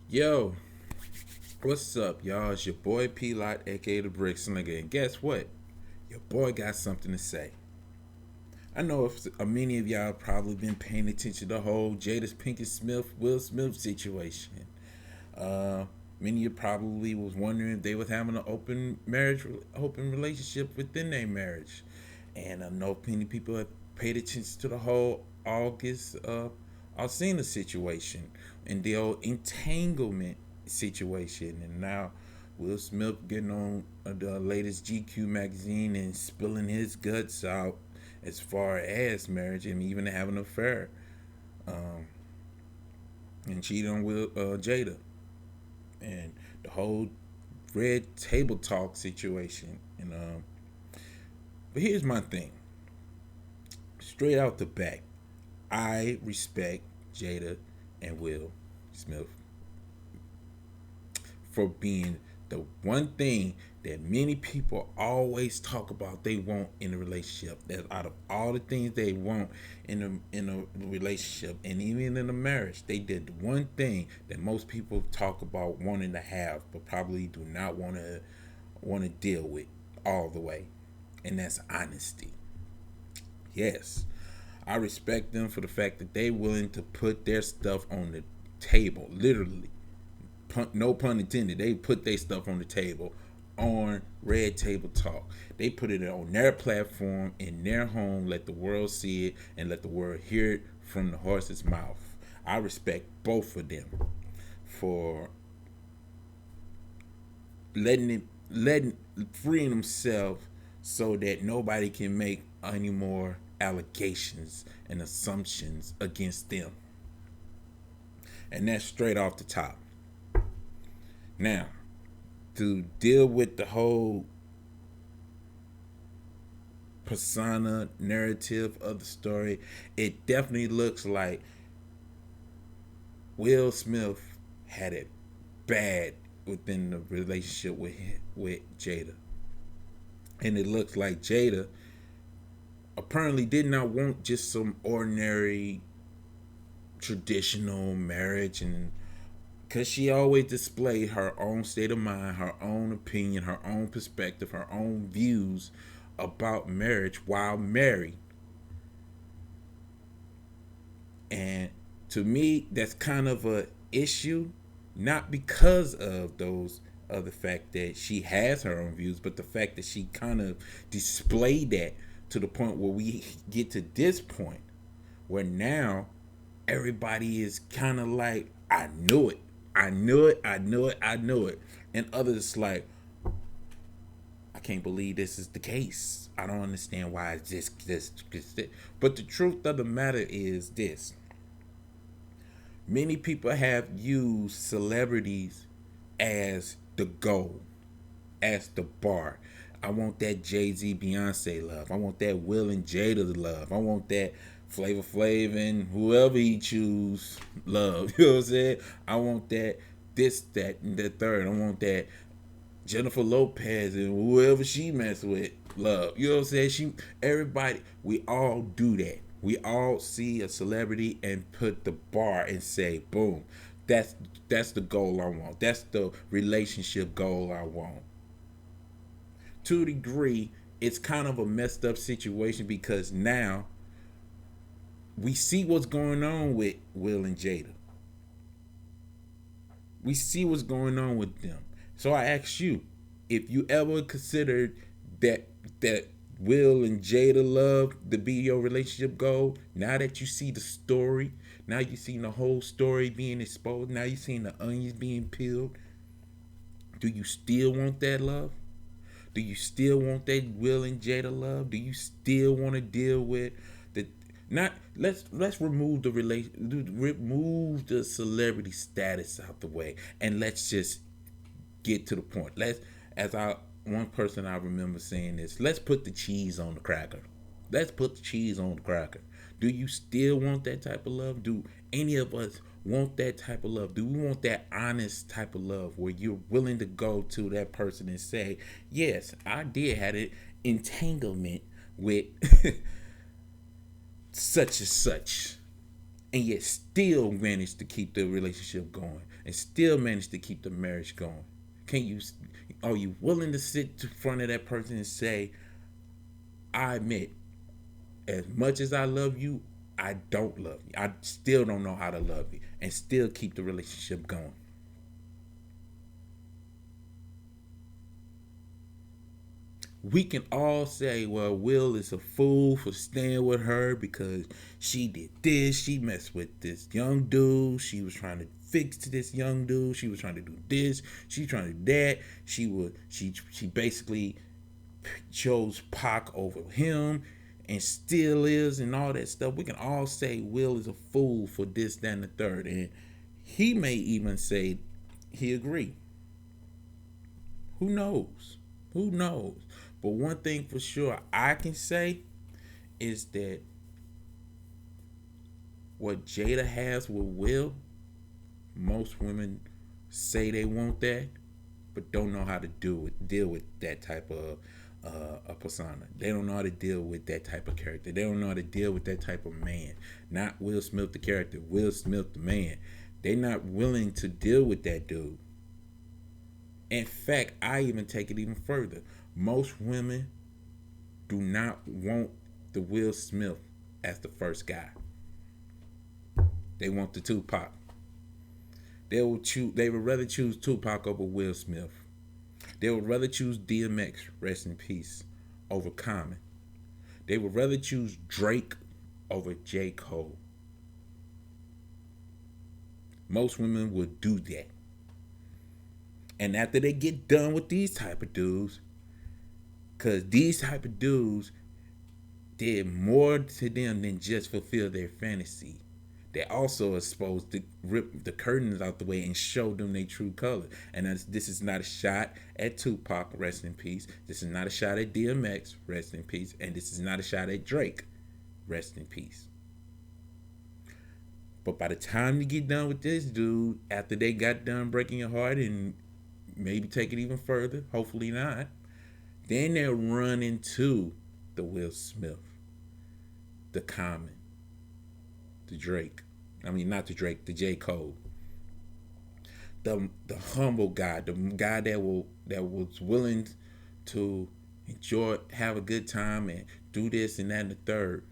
Yo, what's up, y'all? It's your boy P Lot, aka the Brick Slinger, and guess what? Your boy got something to say. I know if many of y'all probably been paying attention to the whole Jada Pinkett-Smith, Will Smith situation. Uh, Many of you probably was wondering if they was having an open marriage, open relationship within their marriage, and I know many people have paid attention to the whole August Alcina situation and the old entanglement situation, and now Will Smith getting on the latest GQ magazine and spilling his guts out as far as marriage and even having an affair, um, and cheating on Jada and the whole red table talk situation. And but here's my thing, straight out the back, I respect Jada and Will Smith for being the one thing that many people always talk about they want in a relationship. That out of all the things they want in a relationship and even in a marriage, they did the one thing that most people talk about wanting to have, but probably do not want to deal with all the way, and that's honesty. Yes, I respect them for the fact that they willing to put their stuff on the table, literally. No pun intended. They put their stuff on the table on Red Table Talk. They put it on their platform in their home, let the world see it and let the world hear it from the horse's mouth. I respect both of them for letting freeing themselves so that nobody can make any more allegations and assumptions against them. And that's straight off the top. Now, to deal with the whole persona narrative of the story, it definitely looks like Will Smith had it bad within the relationship with Jada. And it looks like Jada apparently did not want just some ordinary traditional marriage, and because she always displayed her own state of mind, her own opinion, her own perspective, her own views about marriage while married. And to me, that's kind of a issue, not because of those of the fact that she has her own views, but the fact that she kind of displayed that to the point where we get to this point where now everybody is kind of like, I knew it. I knew it. I knew it. I knew it. And others like, I can't believe this is the case. I don't understand why it's this. But the truth of the matter is this: many people have used celebrities as the goal, as the bar. I want that Jay-Z Beyonce love. I want that Will and Jada love. I want that Flavor Flav and whoever he choose love. You know what I'm saying? I want that this, that, and the third. I want that Jennifer Lopez and whoever she mess with love. You know what I'm saying? Everybody, we all do that. We all see a celebrity and put the bar and say, boom, that's that's the goal I want. That's the relationship goal I want. To a degree, it's kind of a messed up situation because now we see what's going on with Will and Jada. We see what's going on with them. So I ask you, if you ever considered that Will and Jada love to be your relationship goal, now that you see the story, now you seen the whole story being exposed, now you seen the onions being peeled, do you still want that love? Do you still want that Will and Jada love? Do you still want to deal with the not let's remove the remove the celebrity status out the way and let's just get to the point. Let's as I one person I remember saying this, let's put the cheese on the cracker. Let's put the cheese on the cracker. Do you still want that type of love? Do any of us want that type of love? Do we want that honest type of love where you're willing to go to that person and say, yes, I did have an entanglement with such and such. and yet still managed to keep the relationship going and still managed to keep the marriage going? Can you? Are you willing to sit in front of that person and say, "I admit, as much as I love you, I don't love you. I still don't know how to love you," and still keep the relationship going? We can all say, well, Will is a fool for staying with her because she did this. She messed with this young dude. She was trying to fix this young dude. She was trying to do this. She was trying to do that. She basically chose Pac over him and still is and all that stuff. We can all say Will is a fool for this, that, and the third. And he may even say he agreed. Who knows? Who knows? But one thing for sure I can say is that what Jada has with Will, most women say they want that, but don't know how to deal with that type of a persona. They don't know how to deal with that type of character. They don't know how to deal with that type of man. Not Will Smith the character, Will Smith the man. They're not willing to deal with that dude. In fact, I even take it even further. Most women do not want the Will Smith as the first guy. They want the Tupac. They would rather choose Tupac over Will Smith. They would rather choose DMX, rest in peace, over Common. They would rather choose Drake over J. Cole. Most women would do that. And after they get done with these type of dudes, because these type of dudes did more to them than just fulfill their fantasy. They also are supposed to rip the curtains out the way and show them their true color. And this is not a shot at Tupac, rest in peace. This is not a shot at DMX, rest in peace. And this is not a shot at Drake, rest in peace. But by the time you get done with this dude, after they got done breaking your heart and maybe take it even further, hopefully not, then they'll run into the Will Smith, the Common, the Drake. I mean, not the Drake, the J. Cole. The humble guy, the guy that was willing to enjoy, have a good time, and do this and that and the third.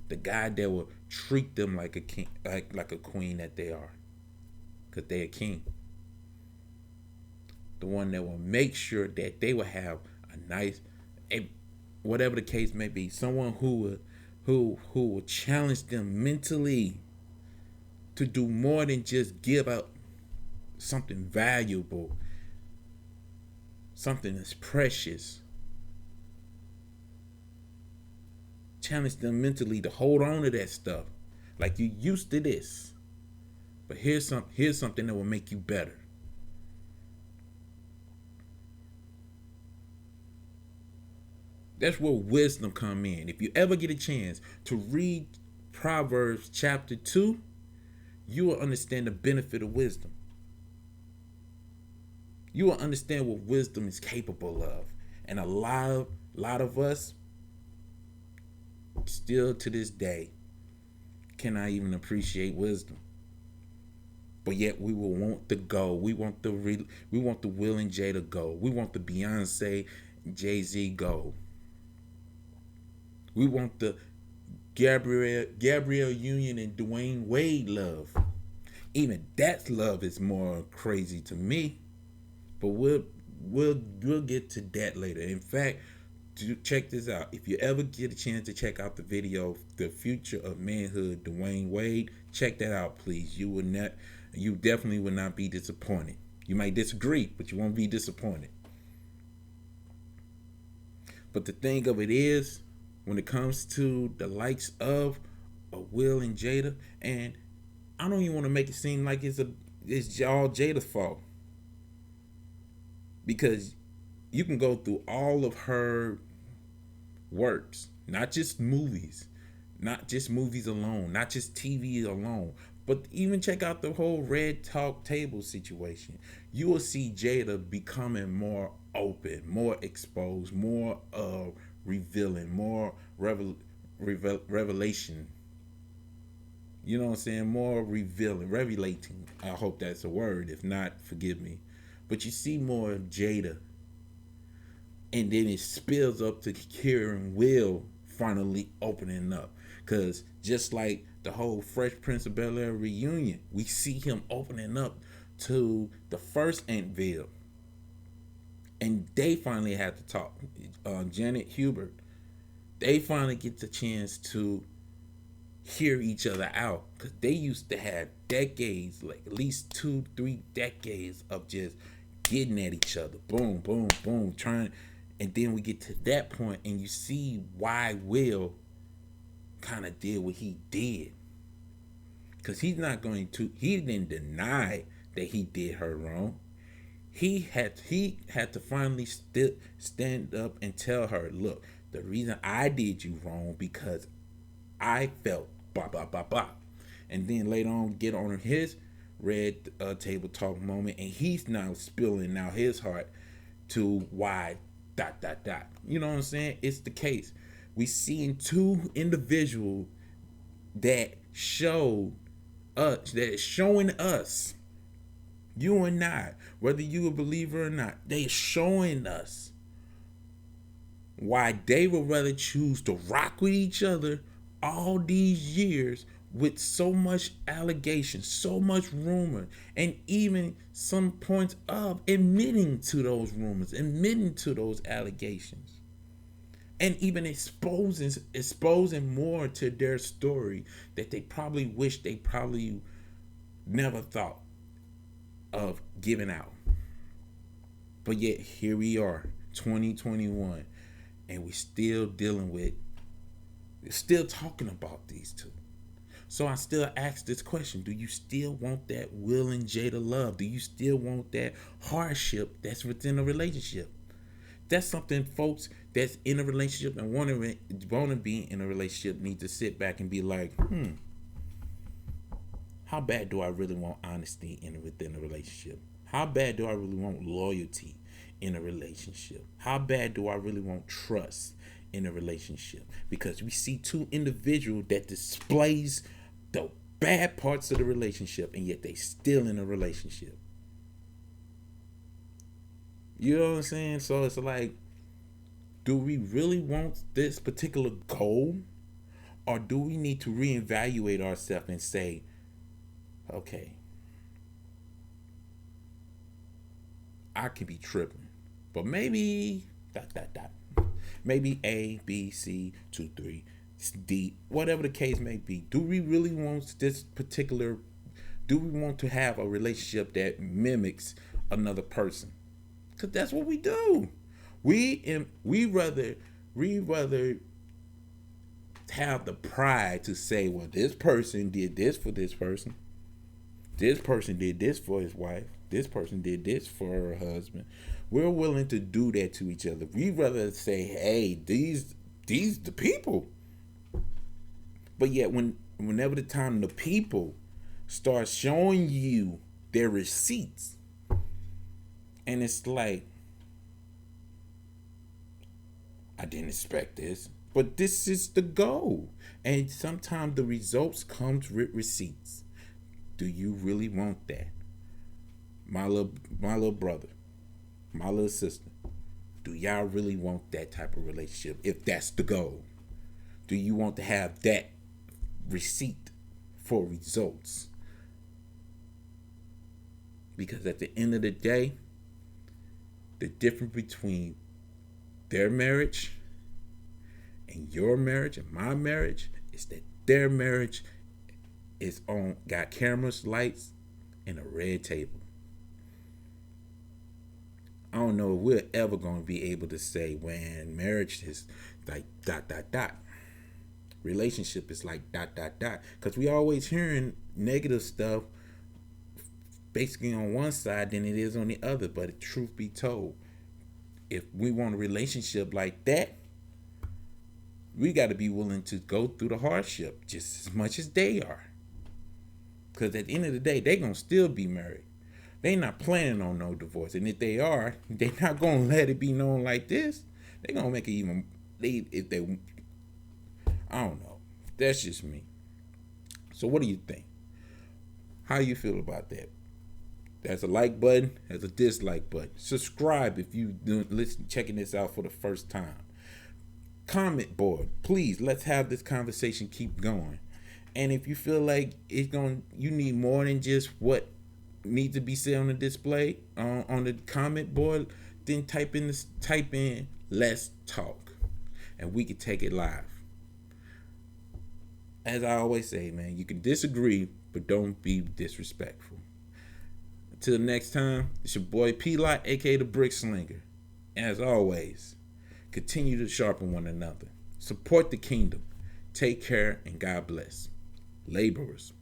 The guy that will treat them like a king, like a queen that they are, because they're a king. The one that will make sure that they will have a nice, whatever the case may be, someone who will challenge them mentally to do more than just give out something valuable, something that's precious. Challenge them mentally to hold on to that stuff. Like, you used to this, but here's something that will make you better. That's where wisdom come in. If you ever get a chance to read Proverbs chapter 2, you will understand the benefit of wisdom. You will understand what wisdom is capable of. And a lot of us, still to this day, cannot even appreciate wisdom. But yet we will want the go. We want the Will and Jada go. We want the Beyonce, Jay-Z go. We want the Gabrielle Union and Dwayne Wade love. Even that love is more crazy to me. But we'll get to that later. In fact, check this out. If you ever get a chance to check out the video, "The Future of Manhood," Dwayne Wade, check that out, please. You definitely will not be disappointed. You might disagree, but you won't be disappointed. But the thing of it is, when it comes to the likes of Will and Jada, and I don't even want to make it seem like it's all Jada's fault, because you can go through all of her works, not just movies alone, not just TV alone, but even check out the whole Red Talk Table situation. You will see Jada becoming more open, more exposed, more revealing, more revelation You know what I'm saying? More revealing, revelating. I hope that's a word. If not, forgive me. But you see more of Jada, and then it spills up to Kira and Will finally opening up. Cause just like the whole Fresh Prince of Bel Air reunion, we see him opening up to the first Aunt and they finally had to talk. Janet Hubert, they finally get the chance to hear each other out because they used to have decades, like at least 2-3 decades of just getting at each other, boom, boom, boom, trying. And then we get to that point, and you see why Will kind of did what he did, because he's not going to. He didn't deny that he did her wrong. He had to finally stand up and tell her, look, the reason I did you wrong because I felt blah blah blah blah, and then later on get on his red table talk moment, and he's now spilling out his heart to why dot dot dot. You know what I'm saying? It's the case. We seeing two individuals that showed us, that is showing us, you and I, whether you a believer or not, they showing us why they would rather choose to rock with each other all these years with so much allegation, so much rumor, and even some points of admitting to those rumors, admitting to those allegations, and even exposing more to their story that they probably wish they probably never thought of giving out. But yet here we are, 2021, and we're still still talking about these two. So I still ask this question: do you still want that Will and Jada love? Do you still want that hardship that's within a relationship? That's something folks that's in a relationship and want to be in a relationship need to sit back and be like, how bad do I really want honesty within a relationship? How bad do I really want loyalty in a relationship? How bad do I really want trust in a relationship? Because we see two individuals that displays the bad parts of the relationship, and yet they still in a relationship. You know what I'm saying? So it's like, do we really want this particular goal? Or do we need to reevaluate ourselves and say, okay, I could be tripping, but maybe maybe A, B, C, 2, 3, D, whatever the case may be. Do we really want this particular? Do we want to have a relationship that mimics another person? Because that's what we do. We rather have the pride to say, well, this person did this for this person. This person did this for his wife. This person did this for her husband. We're willing to do that to each other. We rather say, hey, these the people. But yet whenever the time the people start showing you their receipts, and it's like, I didn't expect this, but this is the goal. And sometimes the results comes with receipts. Do you really want that? My little brother, my little sister, do y'all really want that type of relationship? If that's the goal, do you want to have that receipt for results? Because at the end of the day, the difference between their marriage and your marriage and my marriage is that their marriage is got cameras, lights, and a red table. I don't know if we're ever going to be able to say when marriage is like ... Relationship is like ... Because we always hearing negative stuff basically on one side than it is on the other. But truth be told, if we want a relationship like that, we got to be willing to go through the hardship just as much as they are. Because at the end of the day, they're going to still be married. They not planning on no divorce. And if they are, they're not going to let it be known like this. They're going to make it even... I don't know. That's just me. So what do you think? How you feel about that? There's a like button, there's a dislike button. Subscribe if you listen checking this out for the first time. Comment board, please. Let's have this conversation keep going. And if you feel like you need more than just what needs to be said on the display on the comment board, then type in let's talk, and we can take it live. As I always say, man, you can disagree, but don't be disrespectful. Until next time, it's your boy P-Lot, aka the Brick Slinger. And as always, continue to sharpen one another. Support the kingdom. Take care and God bless. Laborers.